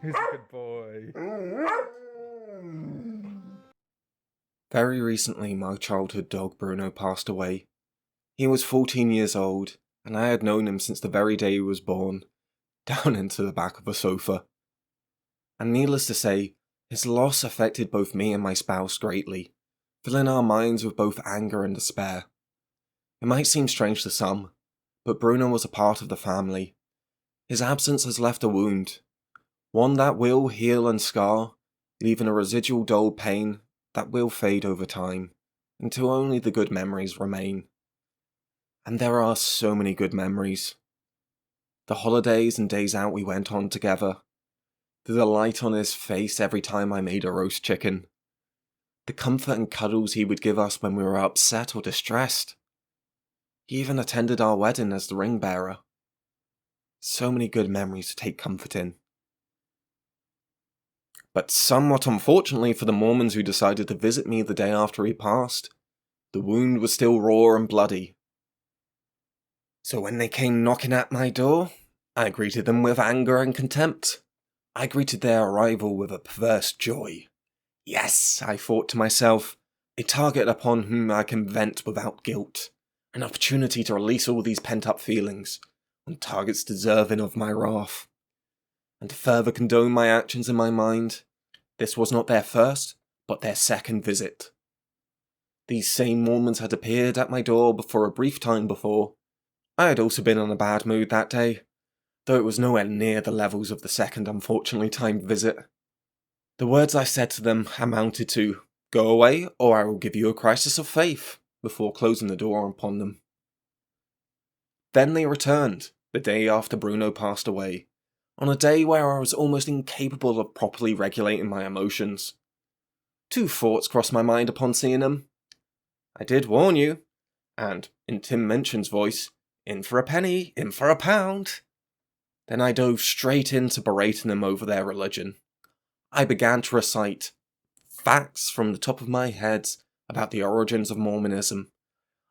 He's a good boy. Very recently, my childhood dog Bruno passed away. He was 14 years old, and I had known him since the very day he was born, down into the back of a sofa. And needless to say, his loss affected both me and my spouse greatly, filling our minds with both anger and despair. It might seem strange to some, but Bruno was a part of the family. His absence has left a wound, one that will heal and scar, leaving a residual dull pain that will fade over time, until only the good memories remain. And there are so many good memories. The holidays and days out we went on together, the delight on his face every time I made a roast chicken, the comfort and cuddles he would give us when we were upset or distressed. He even attended our wedding as the ring bearer. So many good memories to take comfort in. But somewhat unfortunately for the Mormons who decided to visit me the day after he passed, the wound was still raw and bloody. So when they came knocking at my door, I greeted them with anger and contempt. I greeted their arrival with a perverse joy. Yes, I thought to myself, a target upon whom I can vent without guilt, an opportunity to release all these pent-up feelings, on targets deserving of my wrath. And to further condone my actions in my mind, this was not their first, but their second visit. These same Mormons had appeared at my door for a brief time before. I had also been in a bad mood that day, though it was nowhere near the levels of the second unfortunately timed visit. The words I said to them amounted to, "Go away, or I will give you a crisis of faith," before closing the door upon them. Then they returned, the day after Bruno passed away, on a day where I was almost incapable of properly regulating my emotions. Two thoughts crossed my mind upon seeing them. I did warn you, and, in Tim Minchin's voice, in for a penny, in for a pound. Then I dove straight into berating them over their religion. I began to recite facts from the top of my head about the origins of Mormonism.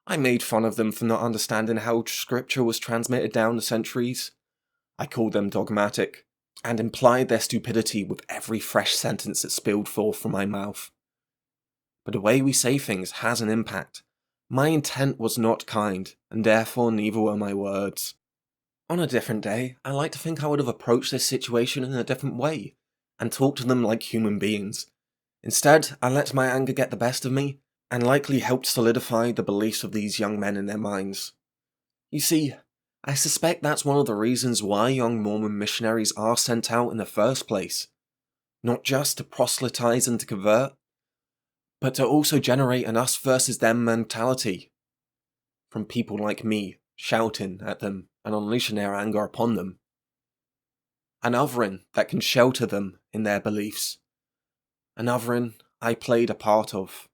I made fun of them for not understanding how scripture was transmitted down the centuries. I called them dogmatic, and implied their stupidity with every fresh sentence that spilled forth from my mouth. But the way we say things has an impact. My intent was not kind, and therefore neither were my words. On a different day, I like to think I would have approached this situation in a different way, and talked to them like human beings. Instead, I let my anger get the best of me, and likely helped solidify the beliefs of these young men in their minds. You see, I suspect that's one of the reasons why young Mormon missionaries are sent out in the first place. Not just to proselytize and to convert, but to also generate an us versus them mentality. From people like me, shouting at them and unleashing their anger upon them. An othering that can shelter them in their beliefs. An othering I played a part of.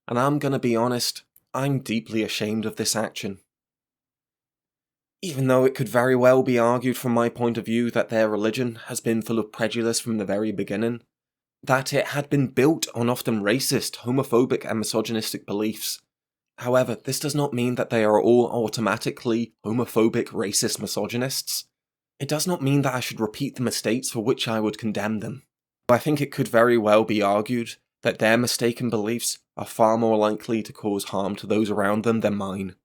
And I'm gonna be honest, I'm deeply ashamed of this action. Even though it could very well be argued from my point of view that their religion has been full of prejudice from the very beginning, that it had been built on often racist, homophobic and misogynistic beliefs. However, this does not mean that they are all automatically homophobic, racist misogynists. It does not mean that I should repeat the mistakes for which I would condemn them. I think it could very well be argued that their mistaken beliefs are far more likely to cause harm to those around them than mine.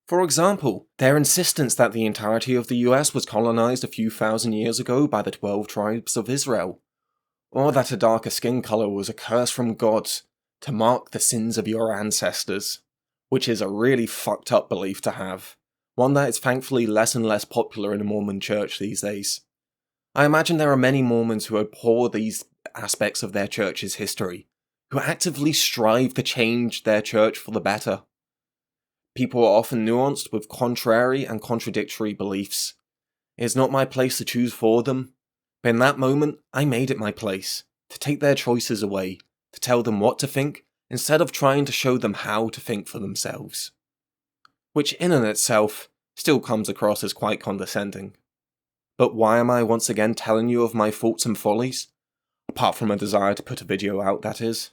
For example, their insistence that the entirety of the US was colonized a few thousand years ago by the 12 tribes of Israel, or that a darker skin color was a curse from God to mark the sins of your ancestors, which is a really fucked up belief to have, one that is thankfully less and less popular in the Mormon church these days. I imagine there are many Mormons who abhor these aspects of their church's history, who actively strive to change their church for the better. People are often nuanced with contrary and contradictory beliefs. It is not my place to choose for them, but in that moment, I made it my place, to take their choices away, to tell them what to think, instead of trying to show them how to think for themselves. Which in and itself still comes across as quite condescending. But why am I once again telling you of my faults and follies? Apart from a desire to put a video out, that is.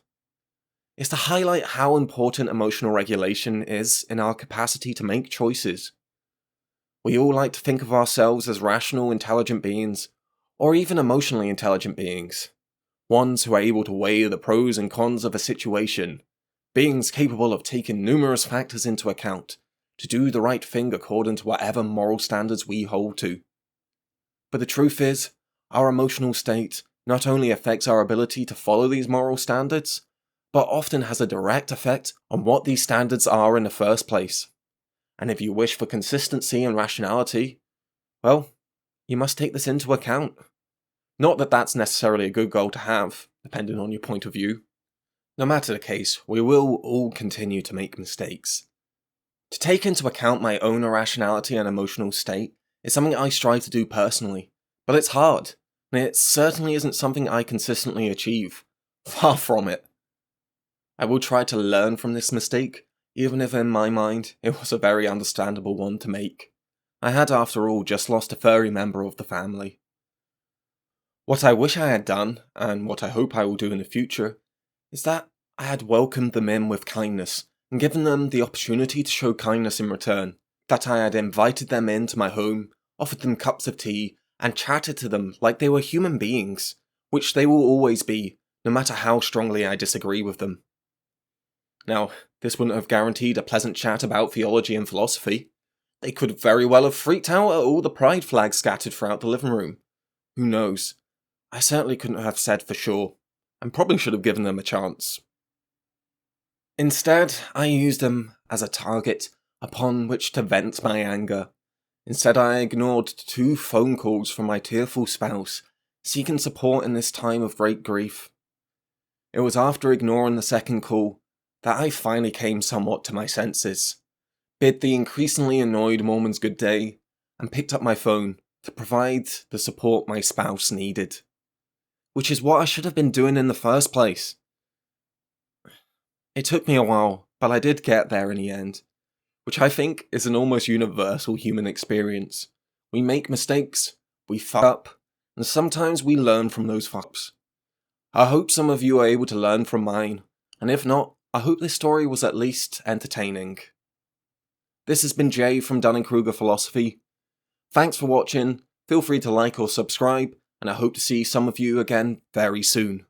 It's to highlight how important emotional regulation is in our capacity to make choices. We all like to think of ourselves as rational, intelligent beings, or even emotionally intelligent beings. Ones who are able to weigh the pros and cons of a situation. Beings capable of taking numerous factors into account to do the right thing according to whatever moral standards we hold to. But the truth is, our emotional state not only affects our ability to follow these moral standards, but often has a direct effect on what these standards are in the first place. And if you wish for consistency and rationality, well, you must take this into account. Not that that's necessarily a good goal to have, depending on your point of view. No matter the case, we will all continue to make mistakes. To take into account my own irrationality and emotional state is something I strive to do personally, but it's hard, and it certainly isn't something I consistently achieve. Far from it. I will try to learn from this mistake, even if in my mind it was a very understandable one to make. I had, after all, just lost a furry member of the family. What I wish I had done, and what I hope I will do in the future, is that I had welcomed them in with kindness, and given them the opportunity to show kindness in return, that I had invited them into my home, offered them cups of tea, and chatted to them like they were human beings, which they will always be, no matter how strongly I disagree with them. Now, this wouldn't have guaranteed a pleasant chat about theology and philosophy. They could very well have freaked out at all the pride flags scattered throughout the living room. Who knows? I certainly couldn't have said for sure, and probably should have given them a chance. Instead, I used them as a target upon which to vent my anger. Instead, I ignored 2 phone calls from my tearful spouse, seeking support in this time of great grief. It was after ignoring the second call that I finally came somewhat to my senses, bid the increasingly annoyed Mormons good day, and picked up my phone to provide the support my spouse needed. Which is what I should have been doing in the first place. It took me a while, but I did get there in the end, which I think is an almost universal human experience. We make mistakes, we fuck up, and sometimes we learn from those fucks. I hope some of you are able to learn from mine, and if not, I hope this story was at least entertaining. This has been Jay from Dunning-Kruger Philosophy. Thanks for watching, feel free to like or subscribe, and I hope to see some of you again very soon.